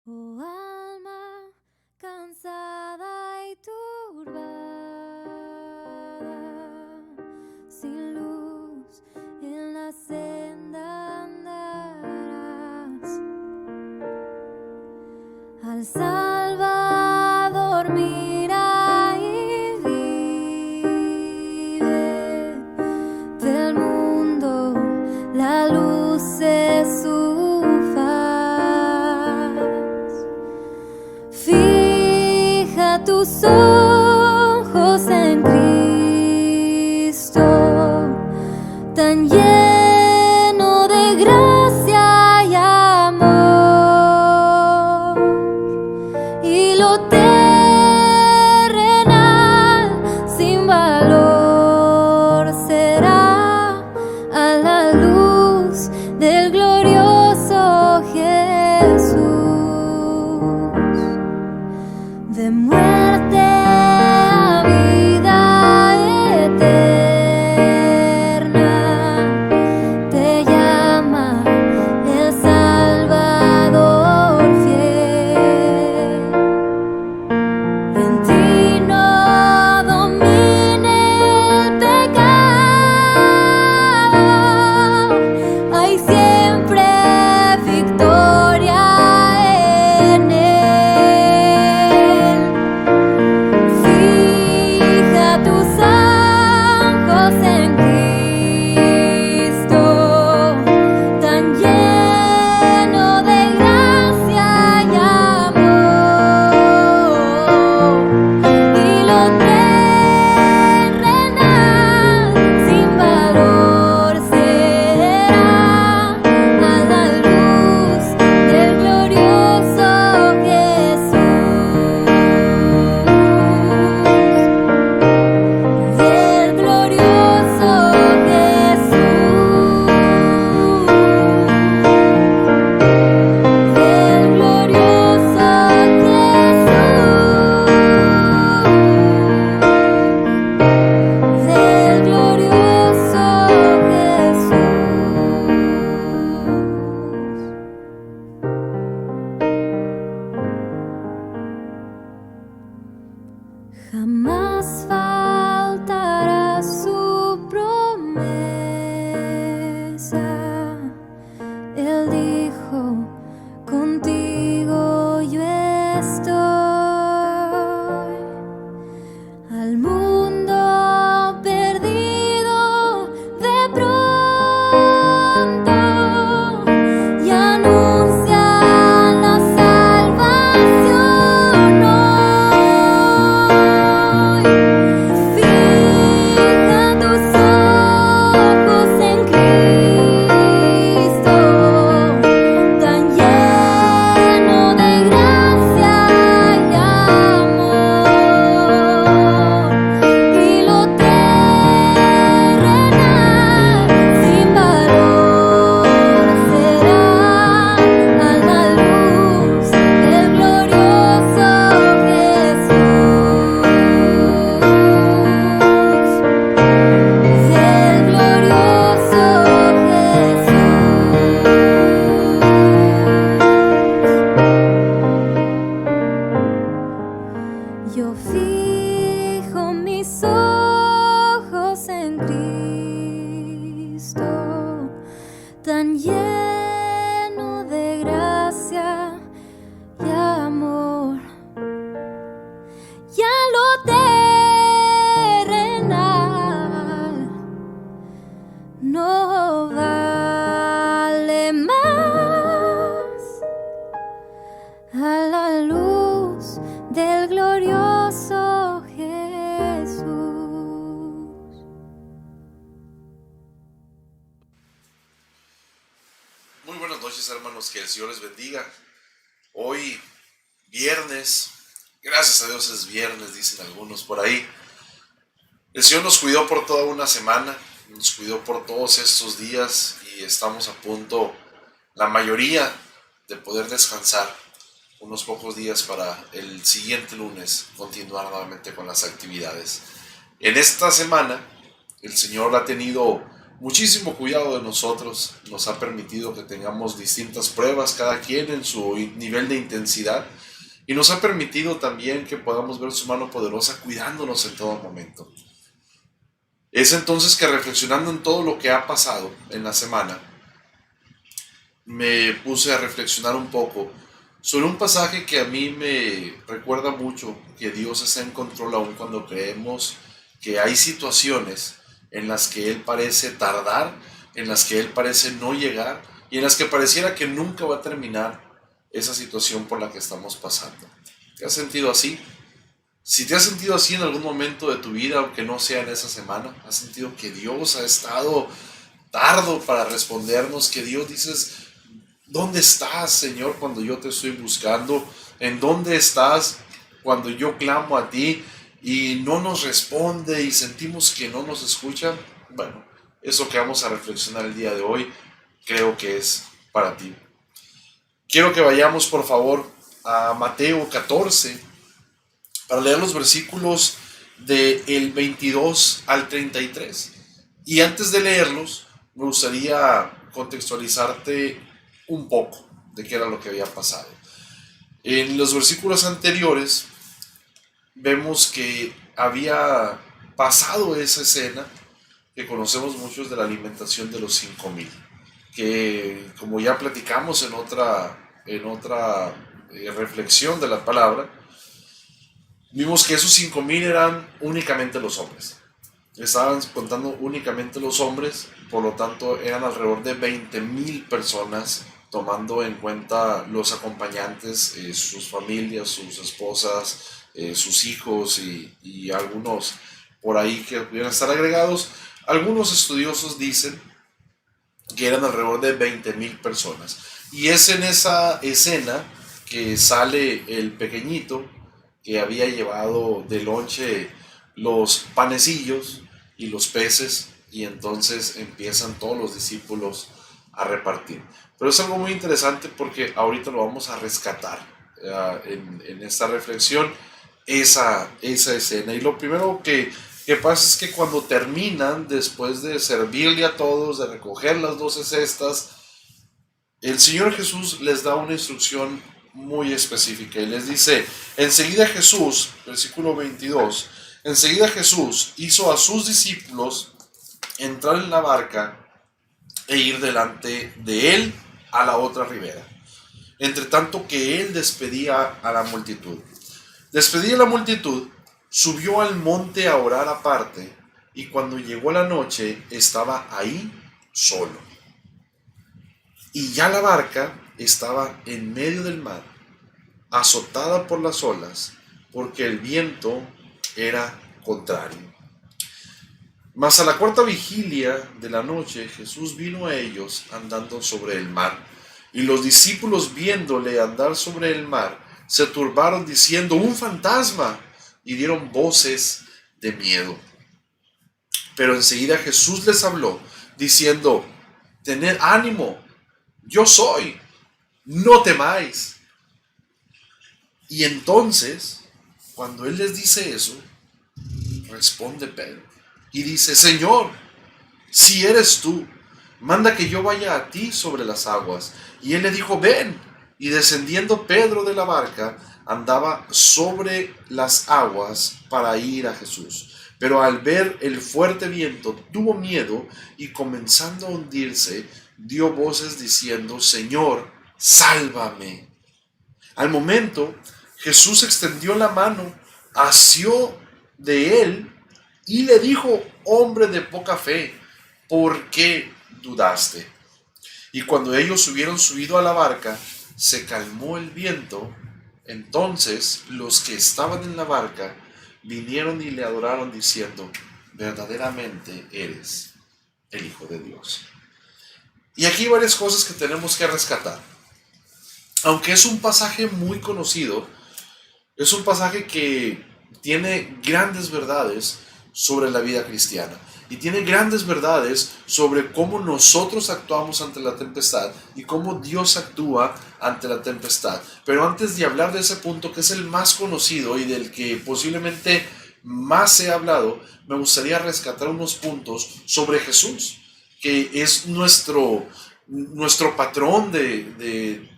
Oh alma cansada y turbada, sin luz en la senda andarás. Al Salvador mira y vive, del mundo la luz es su faz. Fija tus ojos en Cristo, tan lleno de gracia y amor, y lo terrenal sin valor será a la luz del glorioso Jesús. De muerte a vida eterna te llama el Salvador fiel. En ti no domine el pecado, hay siempre victoria en él. Fija tus ojos en Cristo, tan lleno de gracia y amor, y lo terrenal sin valor será a la luz del glorioso Jesús, del glorioso Jesús, del glorioso Jesús, del glorioso Jesús. Jamás faltará su promesa. Él dijo, contigo yo estoy. Al mundo perdido de pronto y anuncia la salvación hoy. Fija tus ojos en Cristo, tan lleno de gracia y amor, y lo terrenal sin valor será a la luz del glorioso Jesús, del glorioso Jesús. Yo fijo mis ojos en Cristo, tan lleno de gracia y amor, ya lo terrenal no vale más a la luz del glorioso Jesús. Muy buenas noches, hermanos, que el Señor les bendiga. Hoy, viernes, gracias a Dios es viernes, dicen algunos por ahí. El Señor nos cuidó por toda una semana, nos cuidó por todos estos días y estamos a punto, la mayoría, de poder descansar unos pocos días para el siguiente lunes continuar nuevamente con las actividades. En esta semana, el Señor ha tenido muchísimo cuidado de nosotros, nos ha permitido que tengamos distintas pruebas, cada quien en su nivel de intensidad, y nos ha permitido también que podamos ver su mano poderosa cuidándonos en todo momento. Es entonces que, reflexionando en todo lo que ha pasado en la semana, me puse a reflexionar un poco sobre un pasaje que a mí me recuerda mucho que Dios está en control aun cuando creemos que hay situaciones en las que Él parece tardar, en las que Él parece no llegar y en las que pareciera que nunca va a terminar esa situación por la que estamos pasando. ¿Te has sentido así? Si te has sentido así en algún momento de tu vida, aunque no sea en esa semana, has sentido que Dios ha estado tardo para respondernos, que Dios dices, ¿dónde estás, Señor, cuando yo te estoy buscando? ¿En dónde estás cuando yo clamo a ti y no nos responde y sentimos que no nos escucha? Bueno, eso que vamos a reflexionar el día de hoy creo que es para ti. Quiero que vayamos, por favor, a Mateo 14 para leer los versículos del 22 al 33. Y antes de leerlos, me gustaría contextualizarte un poco de qué era lo que había pasado. En los versículos anteriores vemos que había pasado esa escena que conocemos muchos de la alimentación de los 5,000, que como ya platicamos en otra reflexión de la palabra, vimos que esos 5,000 eran únicamente los hombres. Estaban contando únicamente los hombres, por lo tanto eran alrededor de 20,000 personas, tomando en cuenta los acompañantes, sus familias, sus esposas, sus hijos y algunos por ahí que pudieran estar agregados. Algunos estudiosos dicen que eran alrededor de 20,000 personas. Y es en esa escena que sale el pequeñito que había llevado de lonche los panecillos y los peces, y entonces empiezan todos los discípulos a repartir. Pero es algo muy interesante porque ahorita lo vamos a rescatar en esta reflexión, esa escena. Y lo primero que pasa es que cuando terminan, después de servirle a todos, de recoger las 12 cestas, el Señor Jesús les da una instrucción muy específica y les dice, enseguida Jesús, versículo 22, enseguida Jesús hizo a sus discípulos entrar en la barca e ir delante de él a la otra ribera, entre tanto que él despedía a la multitud. Despedía a la multitud, subió al monte a orar aparte, y cuando llegó la noche estaba ahí solo. Y ya la barca estaba en medio del mar, azotada por las olas, porque el viento era contrario. Mas a la cuarta vigilia de la noche Jesús vino a ellos andando sobre el mar, y los discípulos viéndole andar sobre el mar se turbaron diciendo, ¡un fantasma! Y dieron voces de miedo. Pero enseguida Jesús les habló diciendo, tened ánimo, yo soy, no temáis. Y entonces, cuando él les dice eso, responde Pedro y dice, Señor, si eres tú, manda que yo vaya a ti sobre las aguas. Y él le dijo, ven. Y descendiendo Pedro de la barca, andaba sobre las aguas para ir a Jesús. Pero al ver el fuerte viento, tuvo miedo y comenzando a hundirse, dio voces diciendo, Señor, sálvame. Al momento, Jesús extendió la mano, asió de él y le dijo, hombre de poca fe, ¿por qué dudaste? Y cuando ellos hubieron subido a la barca, se calmó el viento. Entonces los que estaban en la barca vinieron y le adoraron diciendo, verdaderamente eres el Hijo de Dios. Y aquí hay varias cosas que tenemos que rescatar. Aunque es un pasaje muy conocido, es un pasaje que tiene grandes verdades sobre la vida cristiana y tiene grandes verdades sobre cómo nosotros actuamos ante la tempestad y cómo Dios actúa ante la tempestad. Pero antes de hablar de ese punto, que es el más conocido y del que posiblemente más se ha hablado, me gustaría rescatar unos puntos sobre Jesús. que es nuestro patrón de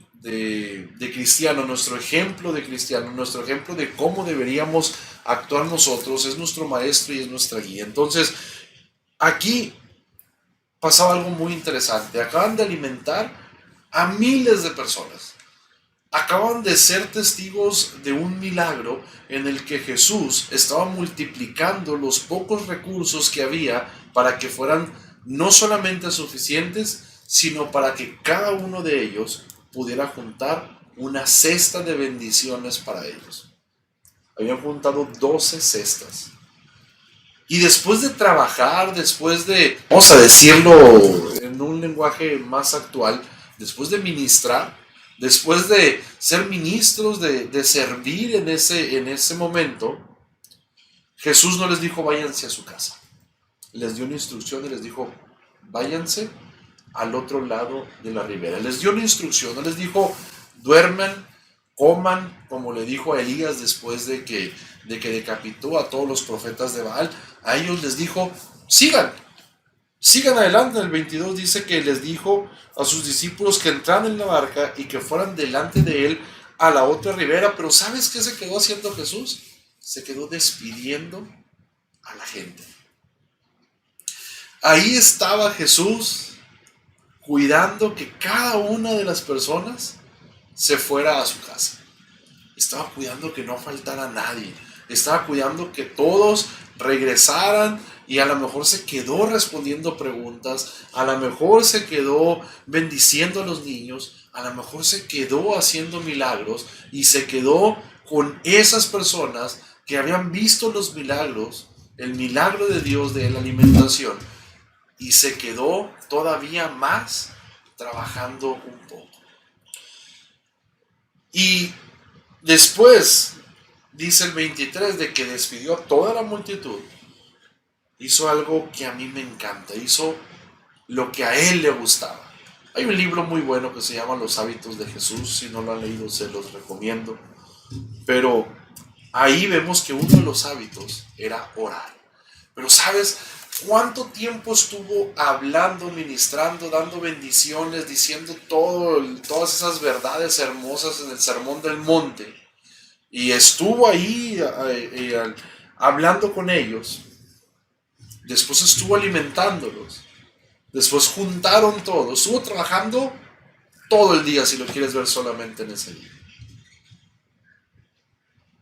cristiano, nuestro ejemplo de cristiano, nuestro ejemplo de cómo deberíamos actuar nosotros, es nuestro maestro y es nuestra guía. Entonces, aquí pasaba algo muy interesante. Acaban de alimentar a miles de personas. Acaban de ser testigos de un milagro en el que Jesús estaba multiplicando los pocos recursos que había para que fueran no solamente suficientes, sino para que cada uno de ellos pudiera juntar una cesta de bendiciones para ellos. Habían juntado 12 cestas. Y después de trabajar, después de, vamos a decirlo en un lenguaje más actual, después de ministrar, después de ser ministros, de servir en ese momento, Jesús no les dijo váyanse a su casa. Les dio una instrucción y les dijo váyanse al otro lado de la ribera. Les dio una instrucción, no les dijo duerman, coman, como le dijo a Elías después de que decapitó a todos los profetas de Baal. A ellos les dijo sigan adelante. En el 22 dice que les dijo a sus discípulos que entraran en la barca y que fueran delante de él a la otra ribera. Pero ¿sabes qué se quedó haciendo Jesús? Se quedó despidiendo a la gente. Ahí estaba Jesús cuidando que cada una de las personas se fuera a su casa. Estaba cuidando que no faltara nadie. Estaba cuidando que todos regresaran, y a lo mejor se quedó respondiendo preguntas, a lo mejor se quedó bendiciendo a los niños, a lo mejor se quedó haciendo milagros y se quedó con esas personas que habían visto los milagros, el milagro de Dios de la alimentación, y se quedó todavía más trabajando un poco. Y después, dice el 23, de que despidió a toda la multitud, hizo algo que a mí me encanta, hizo lo que a él le gustaba. Hay un libro muy bueno que se llama Los hábitos de Jesús, si no lo han leído se los recomiendo, pero ahí vemos que uno de los hábitos era orar. Pero ¿sabes cuánto tiempo estuvo hablando, ministrando, dando bendiciones, diciendo todas esas verdades hermosas en el Sermón del Monte? Y estuvo ahí hablando con ellos. Después estuvo alimentándolos. Después juntaron todo. Estuvo trabajando todo el día, si lo quieres ver solamente en ese día.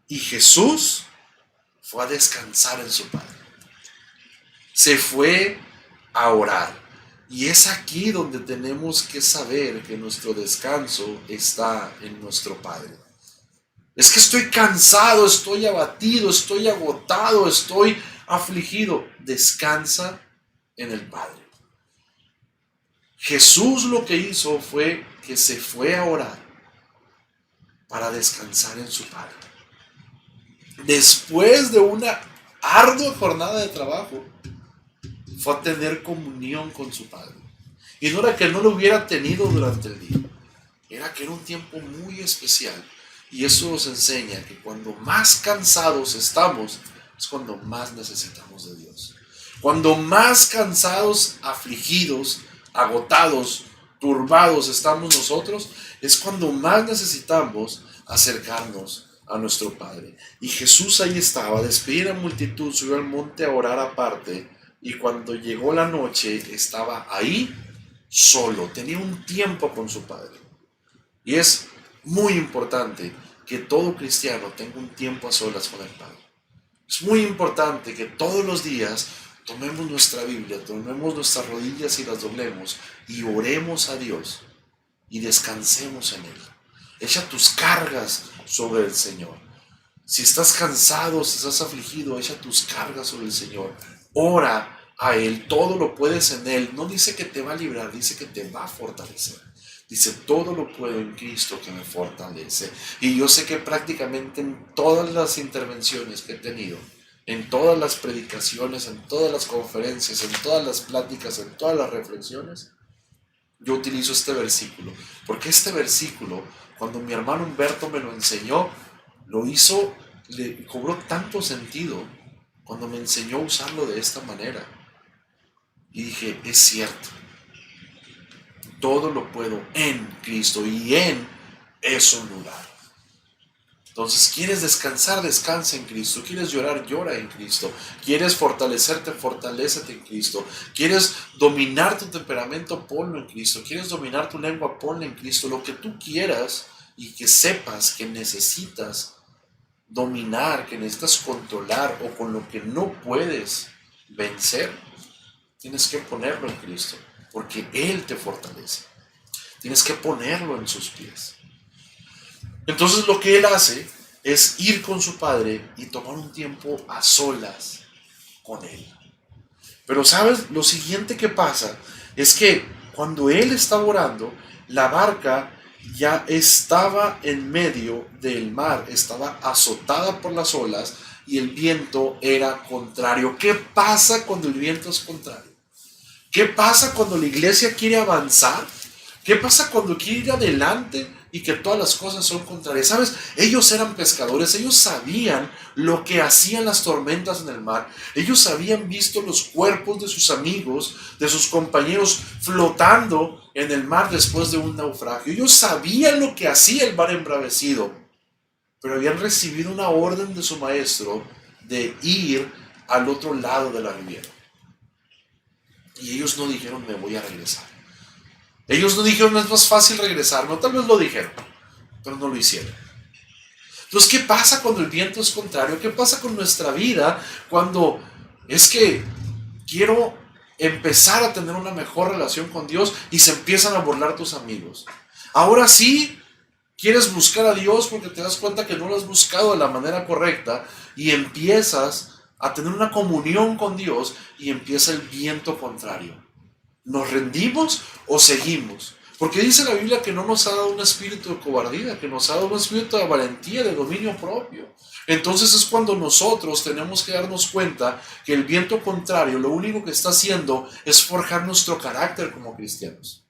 Y Jesús fue a descansar en su Padre. Se fue a orar. Y es aquí donde tenemos que saber que nuestro descanso está en nuestro Padre. Es que estoy cansado, estoy abatido, estoy agotado, estoy afligido. Descansa en el Padre. Jesús lo que hizo fue que se fue a orar para descansar en su Padre. Después de una ardua jornada de trabajo, fue a tener comunión con su Padre. Y no era que no lo hubiera tenido durante el día, era que era un tiempo muy especial. Y eso nos enseña que cuando más cansados estamos, es cuando más necesitamos de Dios. Cuando más cansados, afligidos, agotados, turbados estamos nosotros, es cuando más necesitamos acercarnos a nuestro Padre. Y Jesús ahí estaba, despidió a la multitud, subió al monte a orar aparte, y cuando llegó la noche estaba ahí solo, tenía un tiempo con su Padre. Y es muy importante que todo cristiano tenga un tiempo a solas con el Padre. Es muy importante que todos los días tomemos nuestra Biblia, tomemos nuestras rodillas y las doblemos y oremos a Dios y descansemos en Él. Echa tus cargas sobre el Señor. Si estás cansado, si estás afligido, echa tus cargas sobre el Señor. Ora a Él, todo lo puedes en Él. No dice que te va a librar, dice que te va a fortalecer. Dice, todo lo puedo en Cristo que me fortalece. Y yo sé que prácticamente en todas las intervenciones que he tenido, en todas las predicaciones, en todas las conferencias, en todas las pláticas, en todas las reflexiones, yo utilizo este versículo. Porque este versículo, cuando mi hermano Humberto me lo enseñó, lo hizo, le cobró tanto sentido cuando me enseñó a usarlo de esta manera. Y dije, es cierto, todo lo puedo en Cristo, y en es un lugar. Entonces, ¿quieres descansar? Descansa en Cristo. ¿Quieres llorar? Llora en Cristo. ¿Quieres fortalecerte? Fortalécete en Cristo. ¿Quieres dominar tu temperamento? Ponlo en Cristo. ¿Quieres dominar tu lengua? Ponlo en Cristo. Lo que tú quieras y que sepas que necesitas dominar, que necesitas controlar, o con lo que no puedes vencer, tienes que ponerlo en Cristo, porque Él te fortalece. Tienes que ponerlo en sus pies. Entonces lo que Él hace es ir con su Padre y tomar un tiempo a solas con Él. Pero ¿sabes? Lo siguiente que pasa es que cuando Él estaba orando, la barca ya estaba en medio del mar, estaba azotada por las olas y el viento era contrario. ¿Qué pasa cuando el viento es contrario? ¿Qué pasa cuando la iglesia quiere avanzar? ¿Qué pasa cuando quiere ir adelante y que todas las cosas son contrarias? ¿Sabes? Ellos eran pescadores, ellos sabían lo que hacían las tormentas en el mar. Ellos habían visto los cuerpos de sus amigos, de sus compañeros flotando en el mar después de un naufragio. Ellos sabían lo que hacía el mar embravecido, pero habían recibido una orden de su maestro de ir al otro lado de la riviera. Y ellos no dijeron, me voy a regresar. Ellos no dijeron, es más fácil regresar. No, tal vez lo dijeron, pero no lo hicieron. Entonces, ¿qué pasa cuando el viento es contrario? ¿Qué pasa con nuestra vida cuando es que quiero empezar a tener una mejor relación con Dios y se empiezan a burlar tus amigos? Ahora sí, quieres buscar a Dios porque te das cuenta que no lo has buscado de la manera correcta y empiezas a tener una comunión con Dios y empieza el viento contrario. ¿Nos rendimos o seguimos? Porque dice la Biblia que no nos ha dado un espíritu de cobardía, que nos ha dado un espíritu de valentía, de dominio propio. Entonces es cuando nosotros tenemos que darnos cuenta que el viento contrario lo único que está haciendo es forjar nuestro carácter como cristianos.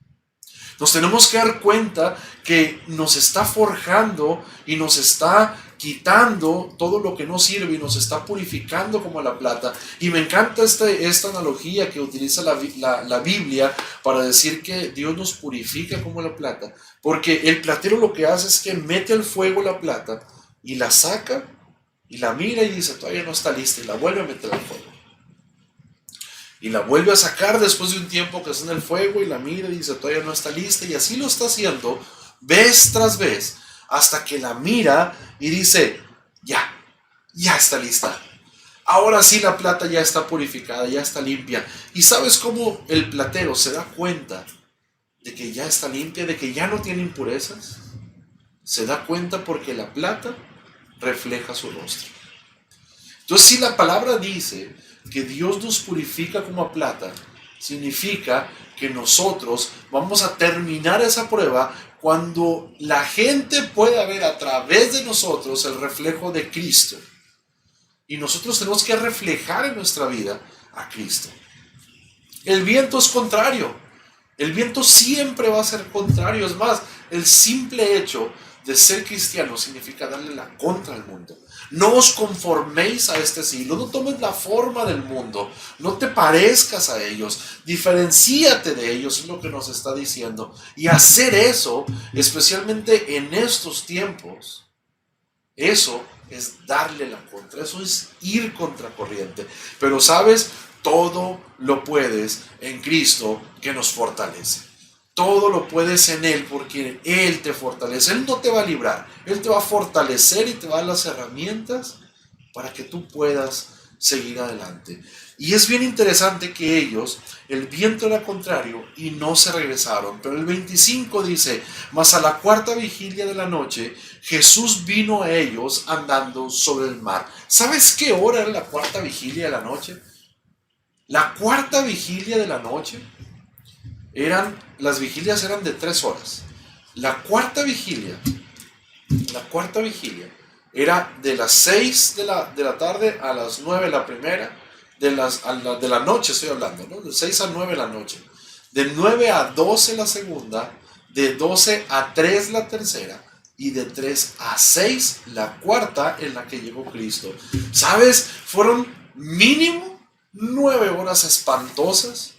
Nos tenemos que dar cuenta que nos está forjando y nos está quitando todo lo que no sirve y nos está purificando como la plata. Y me encanta esta analogía que utiliza la Biblia para decir que Dios nos purifica como la plata, porque el platero lo que hace es que mete al fuego la plata y la saca y la mira y dice, todavía no está lista, y la vuelve a meter al fuego. Y la vuelve a sacar después de un tiempo que está en el fuego y la mira y dice, todavía no está lista, y así lo está haciendo vez tras vez, hasta que la mira y dice, ya está lista. Ahora sí la plata ya está purificada, ya está limpia. ¿Y sabes cómo el platero se da cuenta de que ya está limpia, de que ya no tiene impurezas? Se da cuenta porque la plata refleja su rostro. Entonces, si la palabra dice que Dios nos purifica como a plata, significa que nosotros vamos a terminar esa prueba cuando la gente pueda ver a través de nosotros el reflejo de Cristo. Y nosotros tenemos que reflejar en nuestra vida a Cristo. El viento es contrario. El viento siempre va a ser contrario. Es más, el simple hecho de ser cristiano significa darle la contra al mundo. No os conforméis a este siglo, no tomes la forma del mundo, no te parezcas a ellos, diferencíate de ellos, es lo que nos está diciendo. Y hacer eso, especialmente en estos tiempos, eso es darle la contra, eso es ir contracorriente. Pero sabes, todo lo puedes en Cristo que nos fortalece. Todo lo puedes en Él porque Él te fortalece. Él no te va a librar, Él te va a fortalecer y te va a dar las herramientas para que tú puedas seguir adelante. Y es bien interesante que ellos, el viento era contrario y no se regresaron. Pero el 25 dice, mas a la cuarta vigilia de la noche, Jesús vino a ellos andando sobre el mar. ¿Sabes qué hora era la cuarta vigilia de la noche? La cuarta vigilia de la noche las vigilias eran de 3 horas. La cuarta vigilia era de las 6 de la tarde a las 9 la primera, de la noche estoy hablando, ¿no? De 6 a 9 la noche, de 9 a 12 la segunda, de 12 a 3 la tercera y de 3 a 6 la cuarta en la que llegó Cristo. ¿Sabes? Fueron mínimo 9 horas espantosas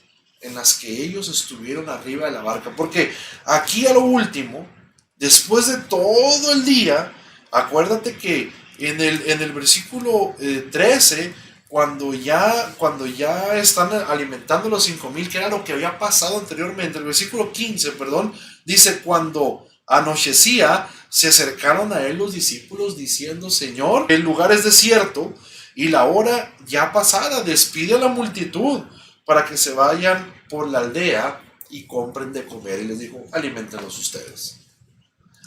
en las que ellos estuvieron arriba de la barca. Porque aquí a lo último, después de todo el día, acuérdate que en el versículo 13, cuando ya están alimentando los 5,000, que era lo que había pasado anteriormente, el versículo 15, perdón, dice: cuando anochecía, se acercaron a él los discípulos diciendo: Señor, el lugar es desierto y la hora ya pasada, despide a la multitud para que se vayan por la aldea y compren de comer. Y les dijo: aliméntenlos ustedes.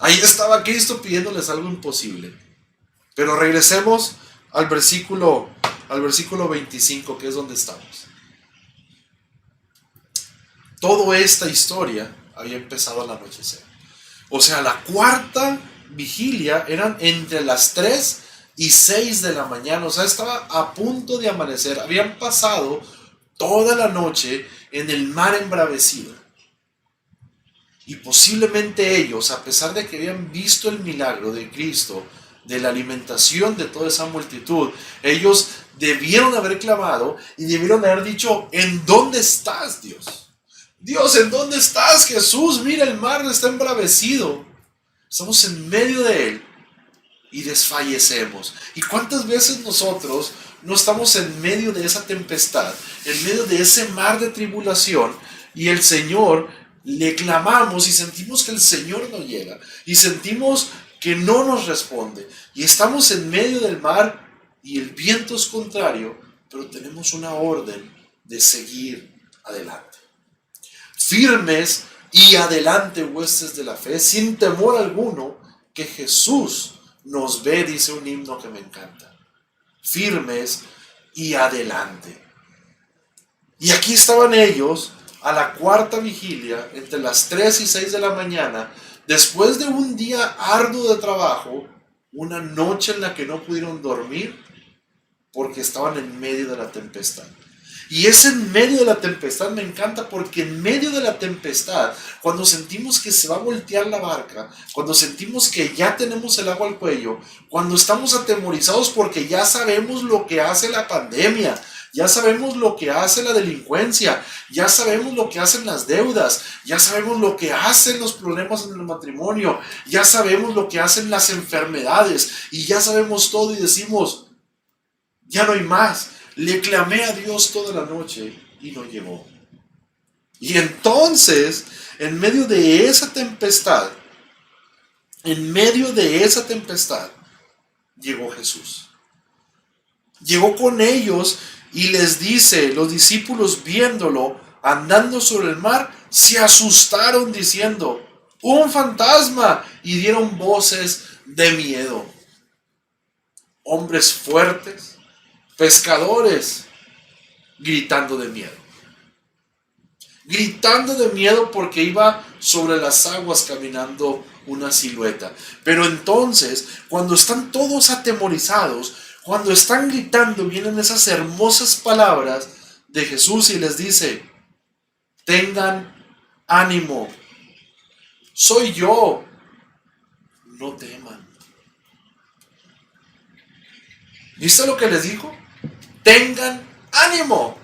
Ahí estaba Cristo pidiéndoles algo imposible. Pero regresemos al versículo 25, que es donde estamos. Toda esta historia había empezado al anochecer. O sea, la cuarta vigilia eran entre las 3 y 6 de la mañana. O sea, estaba a punto de amanecer. Habían pasado toda la noche en el mar embravecido. Y posiblemente ellos, a pesar de que habían visto el milagro de Cristo, de la alimentación de toda esa multitud, ellos debieron haber clamado y debieron haber dicho: ¿en dónde estás, Dios? Dios, ¿en dónde estás, Jesús? Mira, el mar está embravecido. Estamos en medio de él y desfallecemos. ¿Y cuántas veces nosotros no estamos en medio de esa tempestad, en medio de ese mar de tribulación, y el Señor le clamamos y sentimos que el Señor no llega, y sentimos que no nos responde, y estamos en medio del mar y el viento es contrario, pero tenemos una orden de seguir adelante? Firmes y adelante, huestes de la fe, sin temor alguno, que Jesús nos ve, dice un himno que me encanta. Firmes y adelante. Y aquí estaban ellos a la cuarta vigilia, entre las 3 y 6 de la mañana, después de un día arduo de trabajo, una noche en la que no pudieron dormir porque estaban en medio de la tempestad. Y ese en medio de la tempestad me encanta, porque en medio de la tempestad, cuando sentimos que se va a voltear la barca, cuando sentimos que ya tenemos el agua al cuello, cuando estamos atemorizados porque ya sabemos lo que hace la pandemia, ya sabemos lo que hace la delincuencia, ya sabemos lo que hacen las deudas, ya sabemos lo que hacen los problemas en el matrimonio, ya sabemos lo que hacen las enfermedades, y ya sabemos todo y decimos: ya no hay más. Le clamé a Dios toda la noche y no llegó. Y entonces, en medio de esa tempestad, llegó Jesús. Llegó con ellos y les dice: los discípulos, viéndolo andando sobre el mar, se asustaron diciendo: ¡un fantasma! Y dieron voces de miedo. Hombres fuertes, pescadores, gritando de miedo. Gritando de miedo porque iba sobre las aguas caminando una silueta. Pero entonces, cuando están todos atemorizados, cuando están gritando, vienen esas hermosas palabras de Jesús y les dice: tengan ánimo, soy yo, no teman. ¿Viste lo que les dijo? Tengan ánimo.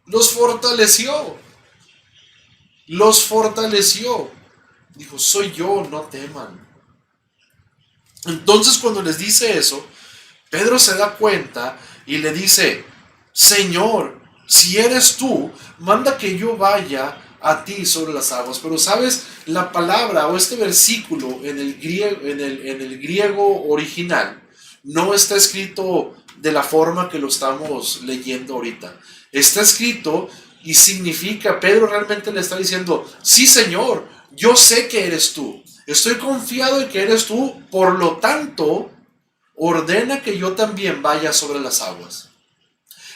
Los fortaleció. Dijo: soy yo, no teman. Entonces, cuando les dice eso, Pedro se da cuenta y le dice: Señor, si eres tú, manda que yo vaya a ti sobre las aguas. Pero sabes, la palabra o este versículo en el griego original no está escrito de la forma que lo estamos leyendo ahorita. Está escrito y significa, Pedro realmente le está diciendo: sí, Señor, yo sé que eres tú, estoy confiado en que eres tú, por lo tanto, ordena que yo también vaya sobre las aguas.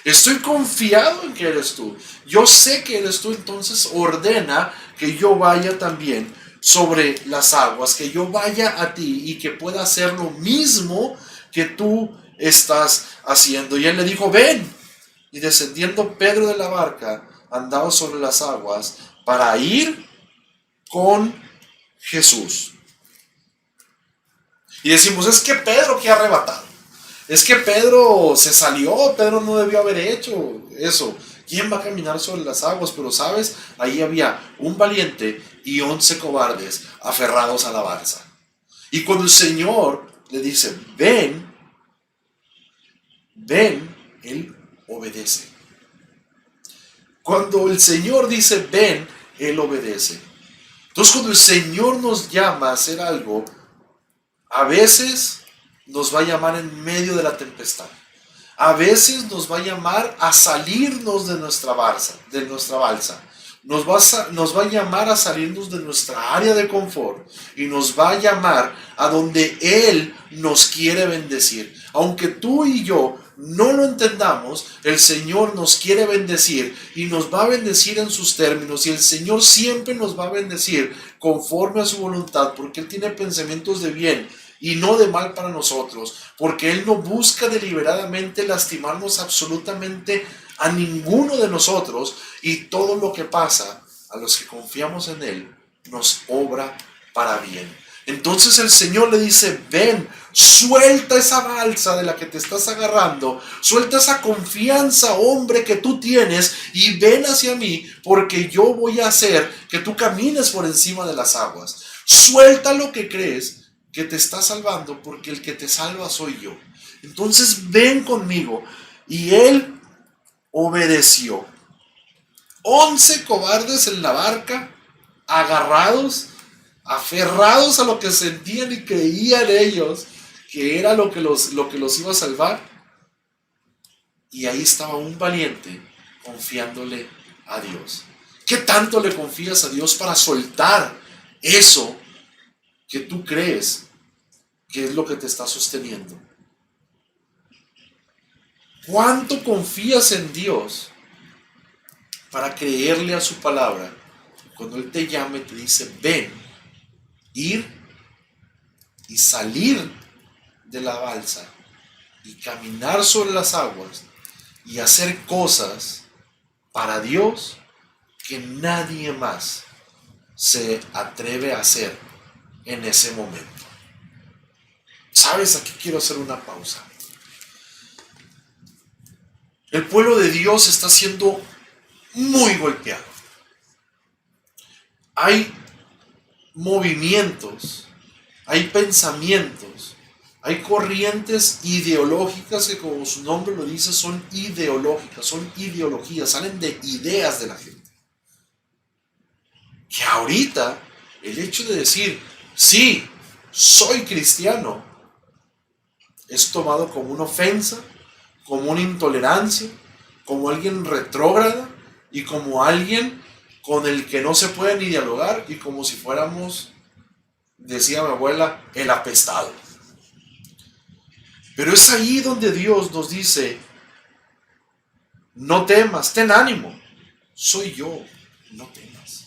Estoy confiado en que eres tú, yo sé que eres tú, entonces ordena que yo vaya también sobre las aguas, que yo vaya a ti y que pueda hacer lo mismo que tú estás haciendo. Y él le dijo: ven. Y descendiendo Pedro de la barca, andaba sobre las aguas para ir con Jesús. Y decimos: es que Pedro, qué arrebatado. Es que Pedro se salió, Pedro no debió haber hecho eso. ¿Quién va a caminar sobre las aguas? Pero sabes, ahí había un valiente y 11 cobardes aferrados a la balsa. Y cuando el Señor le dice, ven, Él obedece. Cuando el Señor dice, ven, Él obedece. Entonces cuando el Señor nos llama a hacer algo, a veces nos va a llamar en medio de la tempestad. A veces nos va a llamar a salirnos de nuestra balsa. Nos va a llamar a salirnos de nuestra área de confort y nos va a llamar a donde Él nos quiere bendecir. Aunque tú y yo no lo entendamos, el Señor nos quiere bendecir y nos va a bendecir en sus términos, y el Señor siempre nos va a bendecir conforme a su voluntad, porque Él tiene pensamientos de bien y no de mal para nosotros, porque Él no busca deliberadamente lastimarnos absolutamente a ninguno de nosotros, y todo lo que pasa a los que confiamos en Él nos obra para bien. Entonces el Señor le dice, ven, suelta esa balsa de la que te estás agarrando, suelta esa confianza, hombre, que tú tienes, y ven hacia mí, porque yo voy a hacer que tú camines por encima de las aguas. Suelta lo que crees que te está salvando, porque el que te salva soy yo. Entonces ven conmigo. Y él obedeció. 11 cobardes en la barca, agarrados, aferrados a lo que sentían y creían ellos que era lo que los iba a salvar. Y ahí estaba un valiente confiándole a Dios. ¿Qué tanto le confías a Dios para soltar eso que tú crees que es lo que te está sosteniendo? ¿Cuánto confías en Dios para creerle a su palabra cuando Él te llama y te dice, ven, ir y salir de la balsa y caminar sobre las aguas y hacer cosas para Dios que nadie más se atreve a hacer en ese momento? ¿Sabes? Aquí quiero hacer una pausa. El pueblo de Dios está siendo muy golpeado. Hay movimientos, hay pensamientos, hay corrientes ideológicas que, como su nombre lo dice, son ideológicas, son ideologías, salen de ideas de la gente. Que ahorita el hecho de decir, sí, soy cristiano, es tomado como una ofensa, como una intolerancia, como alguien retrógrada y como alguien con el que no se puede ni dialogar, y como si fuéramos, decía mi abuela, el apestado. Pero es ahí donde Dios nos dice, no temas, ten ánimo, soy yo, no temas.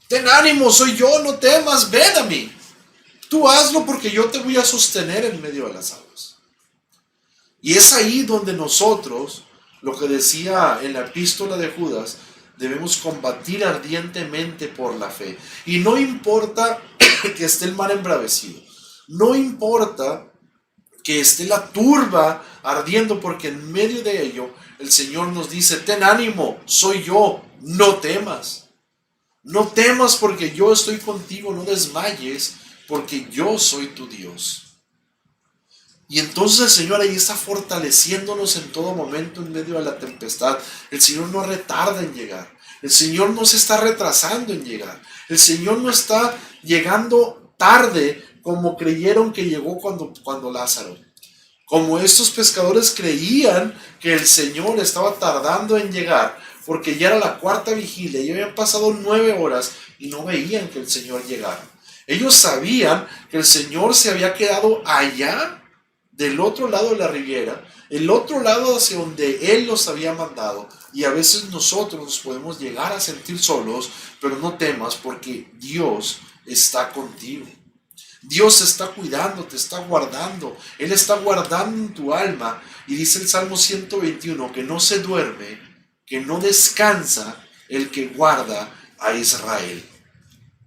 Ten ánimo, soy yo, no temas, ven a mí. Tú hazlo porque yo te voy a sostener en medio de las aguas. Y es ahí donde nosotros, lo que decía en la epístola de Judas, debemos combatir ardientemente por la fe. Y no importa que esté el mar embravecido, no importa que esté la turba ardiendo, porque en medio de ello el Señor nos dice, ten ánimo, soy yo, no temas. No temas porque yo estoy contigo, no desmayes porque yo soy tu Dios. Y entonces el Señor ahí está fortaleciéndonos en todo momento en medio de la tempestad. El Señor no retarda en llegar. El Señor no se está retrasando en llegar. El Señor no está llegando tarde como creyeron que llegó cuando Lázaro. Como estos pescadores creían que el Señor estaba tardando en llegar porque ya era la cuarta vigilia y habían pasado 9 horas y no veían que el Señor llegara. Ellos sabían que el Señor se había quedado allá, del otro lado de la riviera, el otro lado hacia donde Él los había mandado. Y a veces nosotros nos podemos llegar a sentir solos, pero no temas porque Dios está contigo. Dios está cuidando, te está guardando. Él está guardando en tu alma. Y dice el Salmo 121 que no se duerme, que no descansa el que guarda a Israel.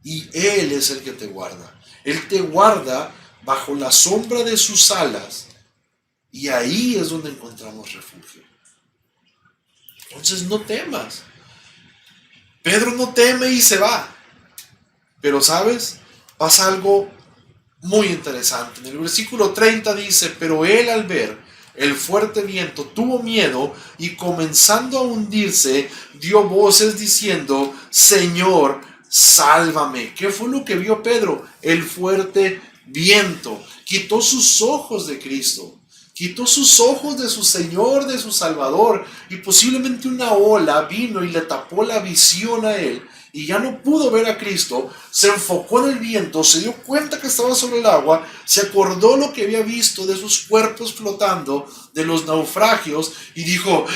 Y Él es el que te guarda. Él te guarda bajo la sombra de sus alas, y ahí es donde encontramos refugio. Entonces no temas. Pedro no teme y se va. Pero ¿sabes? Pasa algo muy interesante. En el versículo 30 dice, pero él al ver el fuerte viento tuvo miedo y comenzando a hundirse dio voces diciendo, Señor, sálvame. ¿Qué fue lo que vio Pedro? El fuerte viento. Quitó sus ojos de Cristo. Quitó sus ojos de su Señor, de su Salvador, y posiblemente una ola vino y le tapó la visión a él, y ya no pudo ver a Cristo. Se enfocó en el viento, se dio cuenta que estaba sobre el agua, se acordó lo que había visto de sus cuerpos flotando, de los naufragios, y dijo,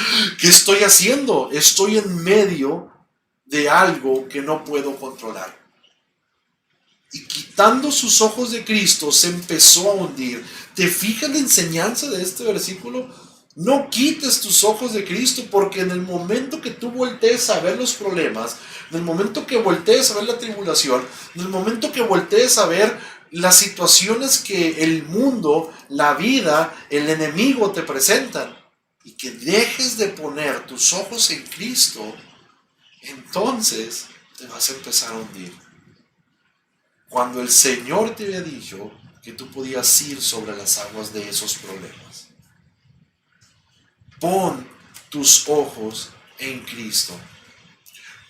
¿qué estoy haciendo? Estoy en medio de algo que no puedo controlar. Y quitando sus ojos de Cristo se empezó a hundir. ¿Te fijas la enseñanza de este versículo? No quites tus ojos de Cristo, porque en el momento que tú voltees a ver los problemas, en el momento que voltees a ver la tribulación, en el momento que voltees a ver las situaciones que el mundo, la vida, el enemigo te presentan, y que dejes de poner tus ojos en Cristo, entonces te vas a empezar a hundir. Cuando el Señor te había dicho que tú podías ir sobre las aguas de esos problemas. Pon tus ojos en Cristo.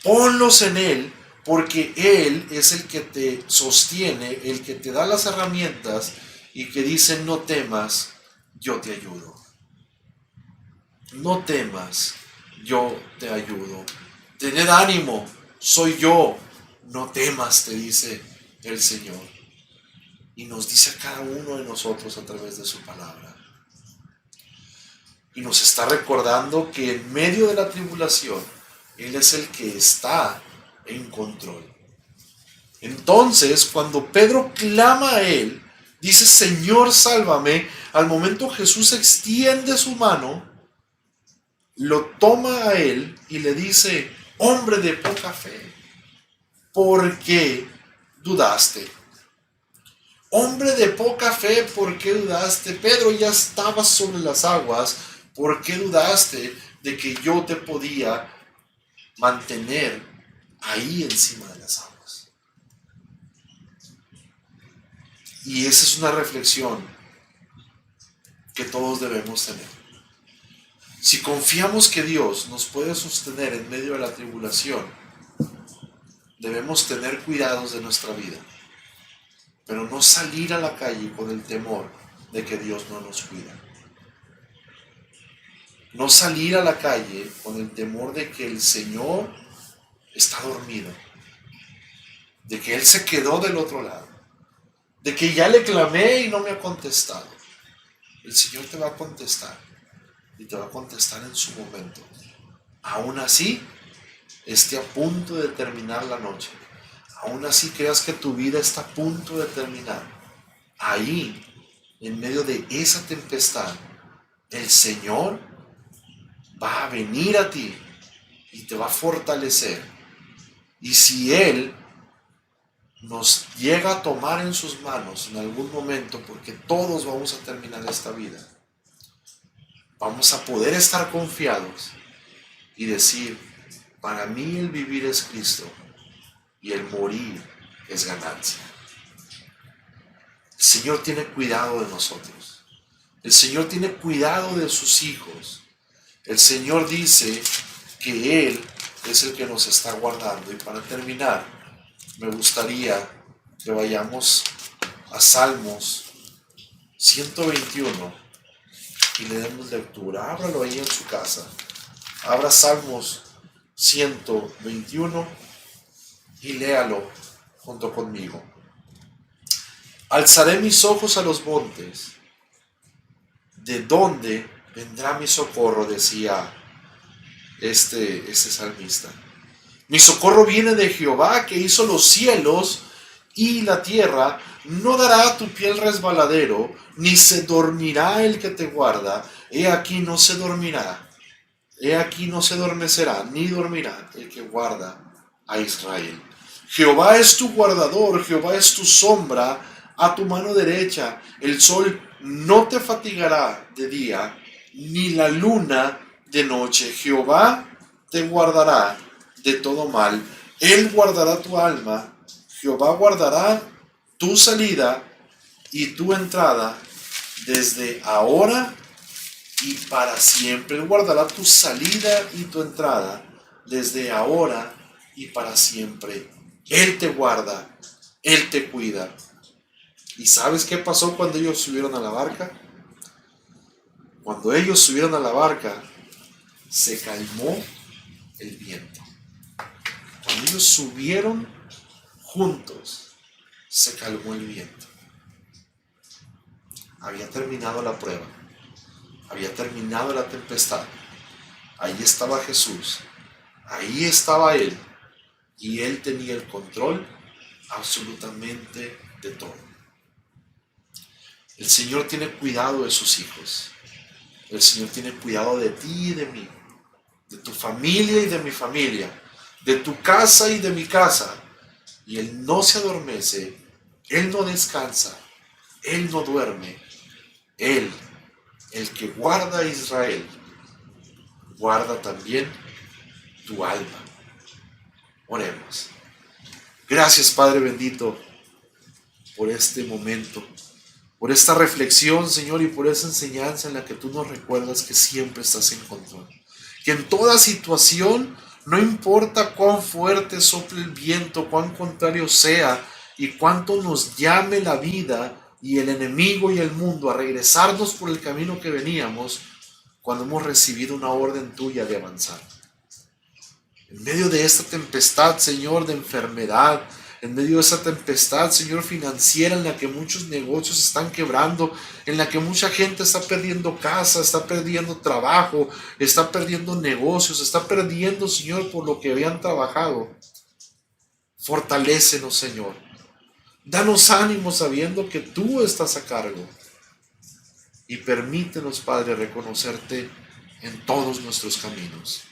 Ponlos en Él, porque Él es el que te sostiene, el que te da las herramientas y que dice, no temas, yo te ayudo. No temas, yo te ayudo. Tened ánimo, soy yo. No temas, te dice el Señor, y nos dice a cada uno de nosotros a través de su palabra, y nos está recordando que en medio de la tribulación Él es el que está en control. Entonces, cuando Pedro clama a Él, dice, Señor, sálvame, al momento Jesús extiende su mano, lo toma a Él y le dice, hombre de poca fe, ¿por qué dudaste? Hombre de poca fe, ¿por qué dudaste? Pedro, ya estabas sobre las aguas, ¿por qué dudaste de que yo te podía mantener ahí encima de las aguas? Y esa es una reflexión que todos debemos tener. Si confiamos que Dios nos puede sostener en medio de la tribulación, debemos tener cuidados de nuestra vida, pero no salir a la calle con el temor de que Dios no nos cuida. No salir a la calle con el temor de que el Señor está dormido, de que Él se quedó del otro lado, de que ya le clamé y no me ha contestado. El Señor te va a contestar y te va a contestar en su momento. Aún así, esté a punto de terminar la noche. Aún así creas que tu vida está a punto de terminar. Ahí, en medio de esa tempestad, el Señor va a venir a ti y te va a fortalecer. Y si Él nos llega a tomar en sus manos en algún momento, porque todos vamos a terminar esta vida, vamos a poder estar confiados y decir, para mí el vivir es Cristo y el morir es ganancia. El Señor tiene cuidado de nosotros. El Señor tiene cuidado de sus hijos. El Señor dice que Él es el que nos está guardando. Y para terminar, me gustaría que vayamos a Salmos 121 y le demos lectura. Ábralo ahí en su casa. Abra Salmos 121 y léalo junto conmigo. Alzaré mis ojos a los montes. ¿De dónde vendrá mi socorro? Decía este salmista. Mi socorro viene de Jehová, que hizo los cielos y la tierra. No dará a tu pie resbaladero, ni se dormirá el que te guarda. He aquí no se dormirá. He aquí no se adormecerá, ni dormirá el que guarda a Israel. Jehová es tu guardador, Jehová es tu sombra a tu mano derecha. El sol no te fatigará de día, ni la luna de noche. Jehová te guardará de todo mal. Él guardará tu alma. Jehová guardará tu salida y tu entrada desde ahora y para siempre. Él guardará tu salida y tu entrada desde ahora y para siempre. Él te guarda, Él te cuida. ¿Y sabes qué pasó cuando ellos subieron a la barca? Cuando ellos subieron a la barca, se calmó el viento. Cuando ellos subieron juntos, se calmó el viento. Había terminado la prueba. Había terminado la tempestad. Ahí estaba Jesús. Ahí estaba Él. Y Él tenía el control absolutamente de todo. El Señor tiene cuidado de sus hijos. El Señor tiene cuidado de ti y de mí, de tu familia y de mi familia, de tu casa y de mi casa. Y Él no se adormece, Él no descansa, Él no duerme. Él, el que guarda a Israel, guarda también tu alma. Oremos. Gracias, Padre bendito, por este momento, por esta reflexión, Señor, y por esa enseñanza en la que tú nos recuerdas que siempre estás en control. Que en toda situación, no importa cuán fuerte sople el viento, cuán contrario sea y cuánto nos llame la vida y el enemigo y el mundo a regresarnos por el camino que veníamos, cuando hemos recibido una orden tuya de avanzar. En medio de esta tempestad, Señor, de enfermedad, en medio de esa tempestad, Señor, financiera, en la que muchos negocios están quebrando, en la que mucha gente está perdiendo casa, está perdiendo trabajo, está perdiendo negocios, está perdiendo, Señor, por lo que habían trabajado. Fortalécenos, Señor. Danos ánimo sabiendo que tú estás a cargo. Y permítenos, Padre, reconocerte en todos nuestros caminos.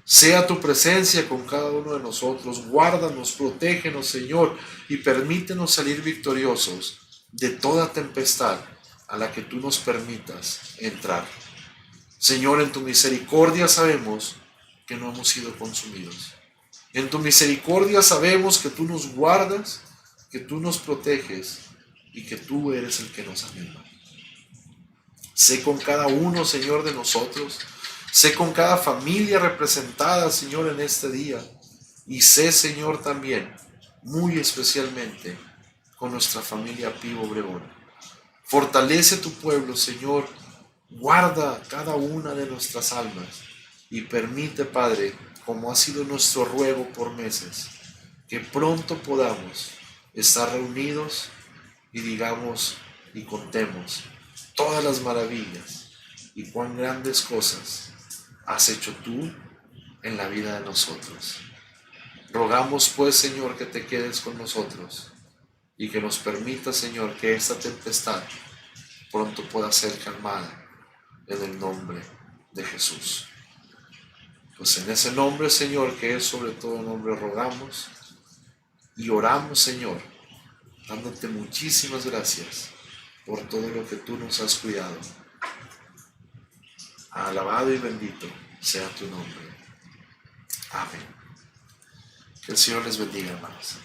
Sea tu presencia con cada uno de nosotros, guárdanos, protégenos, Señor, y permítenos salir victoriosos de toda tempestad a la que tú nos permitas entrar. Señor, en tu misericordia sabemos que no hemos sido consumidos. En tu misericordia sabemos que tú nos guardas, que tú nos proteges y que tú eres el que nos anima. Sé con cada uno, Señor, de nosotros. Sé con cada familia representada, Señor, en este día. Y sé, Señor, también, muy especialmente, con nuestra familia Pío Obregón. Fortalece tu pueblo, Señor. Guarda cada una de nuestras almas. Y permite, Padre, como ha sido nuestro ruego por meses, que pronto podamos estar reunidos y digamos y contemos todas las maravillas y cuán grandes cosas has hecho tú en la vida de nosotros. Rogamos pues, Señor, que te quedes con nosotros y que nos permita, Señor, que esta tempestad pronto pueda ser calmada en el nombre de Jesús. Pues en ese nombre, Señor, que es sobre todo nombre, rogamos y oramos, Señor, dándote muchísimas gracias por todo lo que tú nos has cuidado. Alabado y bendito sea tu nombre. Amén. Que el Señor les bendiga, hermanos.